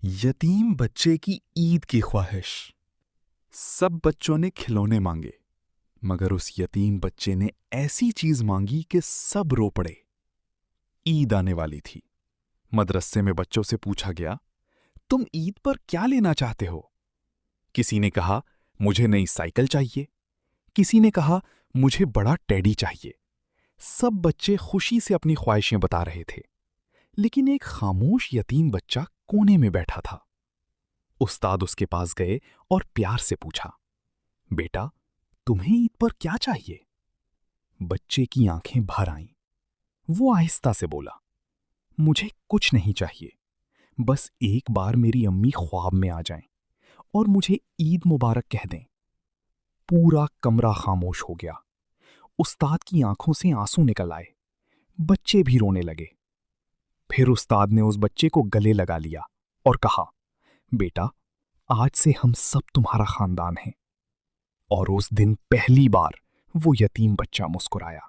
یتیم بچے کی عید کی خواہش۔ سب بچوں نے کھلونے مانگے مگر اس یتیم بچے نے ایسی چیز مانگی کہ سب رو پڑے۔ عید آنے والی تھی۔ مدرسے میں بچوں سے پوچھا گیا، تم عید پر کیا لینا چاہتے ہو؟ کسی نے کہا مجھے نئی سائیکل چاہیے، کسی نے کہا مجھے بڑا ٹیڈی چاہیے۔ سب بچے خوشی سے اپنی خواہشیں بتا رہے تھے، لیکن ایک خاموش یتیم بچہ کونے میں بیٹھا تھا۔ استاد اس کے پاس گئے اور پیار سے پوچھا، بیٹا تمہیں عید پر کیا چاہیے؟ بچے کی آنکھیں بھر آئیں۔ وہ آہستہ سے بولا، مجھے کچھ نہیں چاہیے، بس ایک بار میری امی خواب میں آ جائیں اور مجھے عید مبارک کہہ دیں۔ پورا کمرہ خاموش ہو گیا۔ استاد کی آنکھوں سے آنسو نکل آئے۔ بچے بھی رونے لگے۔ پھر استاد نے اس بچے کو گلے لگا لیا اور کہا، بیٹا آج سے ہم سب تمہارا خاندان ہیں۔ اور اس دن پہلی بار وہ یتیم بچہ مسکرایا۔